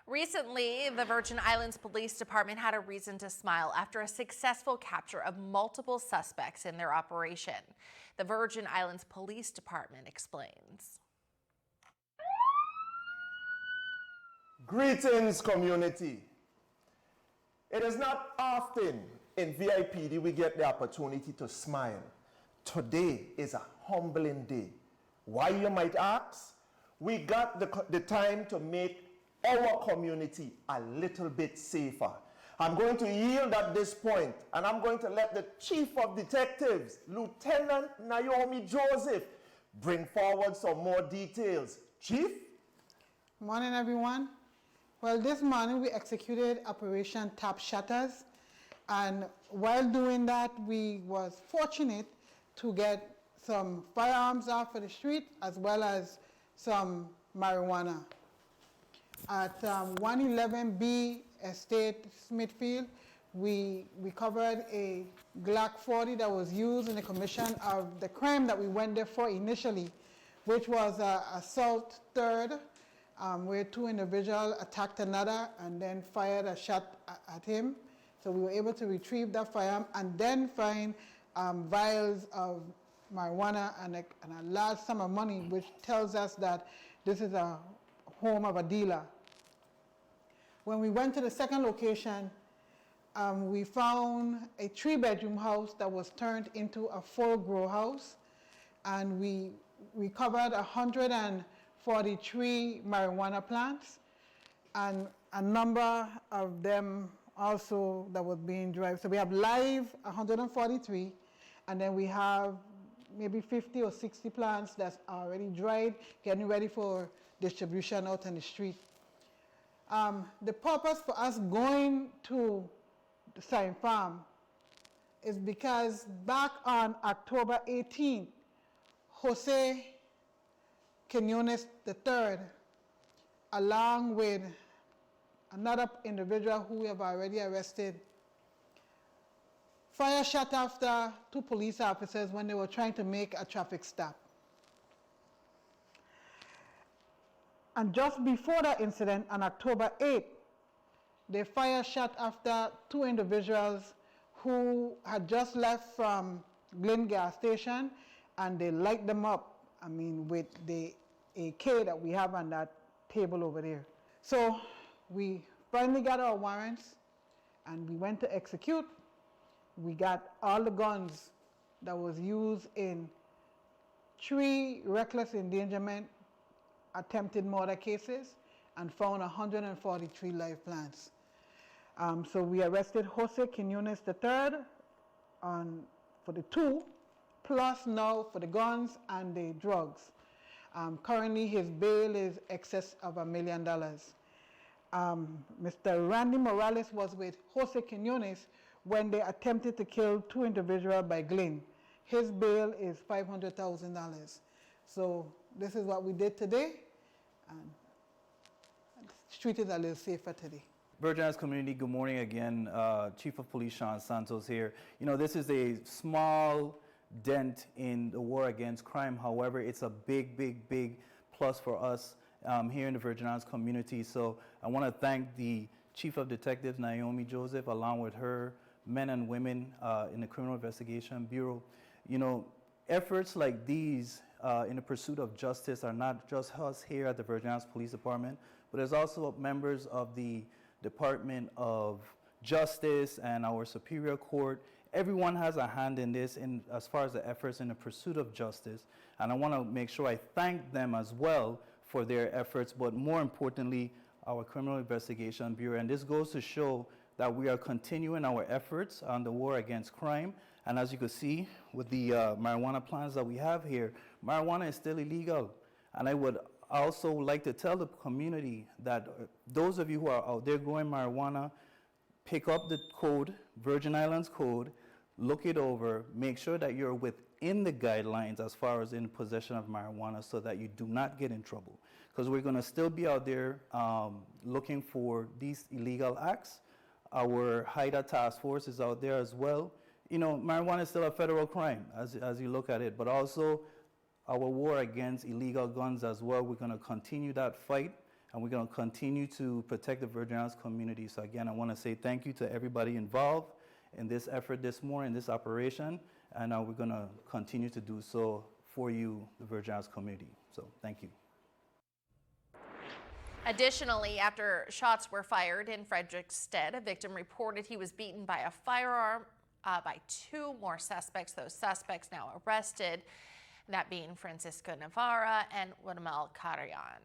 Recently, the Virgin Islands Police Department had a reason to smile after a successful capture of multiple suspects in their operation. The Virgin Islands Police Department explains. Greetings, community. It is not often in VIPD we get the opportunity to smile. Today is a humbling day. Why, you might ask? We got the time to make our community a little bit safer. I'm going to yield at this point, and I'm going to let the Chief of Detectives, Lieutenant Naomi Joseph, bring forward some more details. Chief? Morning, everyone. Well, this morning we executed Operation Tap Shutters, and while doing that, we was fortunate to get some firearms off of the street as well as some marijuana. At 111B Estate, Smithfield, we recovered a Glock 40 that was used in the commission of the crime that we went there for initially, which was assault third, where two individuals attacked another and then fired a shot at him. So we were able to retrieve that firearm and then find vials of marijuana and a large sum of money, which tells us that this is a home of a dealer. When we went to the second location, we found a 3-bedroom house that was turned into a full grow house, and we recovered 143 marijuana plants, and a number of them also that was being dried. So we have live 143, and then we have maybe 50 or 60 plants that's already dried, getting ready for distribution out on the street. The purpose for us going to the Sign Farm is because back on October 18th, Jose Quinones III, along with another individual who we have already arrested, fire shot after two police officers when they were trying to make a traffic stop. And just before that incident, on October 8th, they fire shot after two individuals who had just left from Glen gas station, and they light them up, with the AK that we have on that table over there. So we finally got our warrants, and we went to execute. We got all the guns that was used in 3 reckless endangerment attempted murder cases and found 143 live plants. So we arrested Jose Quinones III for the 2, plus now for the guns and the drugs. Currently his bail is excess of $1 million. Mr. Randy Morales was with Jose Quinones when they attempted to kill 2 individuals by Glen. His bail is $500,000. So this is what we did today, and the street is a little safer today. Virgin Islands community, good morning again. Chief of Police Sean Santos here. You know, this is a small dent in the war against crime. However, it's a big plus for us here in the Virgin Islands community. So I want to thank the Chief of Detectives, Naomi Joseph, along with her men and women in the Criminal Investigation Bureau. You know, efforts like these in the pursuit of justice are not just us here at the Virgin Islands Police Department, but there's also members of the Department of Justice and our Superior Court. Everyone has a hand in this as far as the efforts in the pursuit of justice. And I want to make sure I thank them as well for their efforts, but more importantly, our Criminal Investigation Bureau. And this goes to show that we are continuing our efforts on the war against crime. And as you can see with the marijuana plants that we have here, marijuana is still illegal. And I would also like to tell the community that those of you who are out there growing marijuana, pick up the code, Virgin Islands code, look it over, make sure that you're within the guidelines as far as in possession of marijuana so that you do not get in trouble. Because we're going to still be out there looking for these illegal acts. Our HIDA task force is out there as well. You know, marijuana is still a federal crime as you look at it, but also our war against illegal guns as well. We're going to continue that fight and we're going to continue to protect the Virgin Islands community. So again, I want to say thank you to everybody involved in this effort this morning, this operation, and we're going to continue to do so for you, the Virgin Islands community. So thank you. Additionally, after shots were fired in Frederickstead, a victim reported he was beaten by a firearm by 2 more suspects. Those suspects now arrested, that being Francisco Navarra and Wadamel Carrion.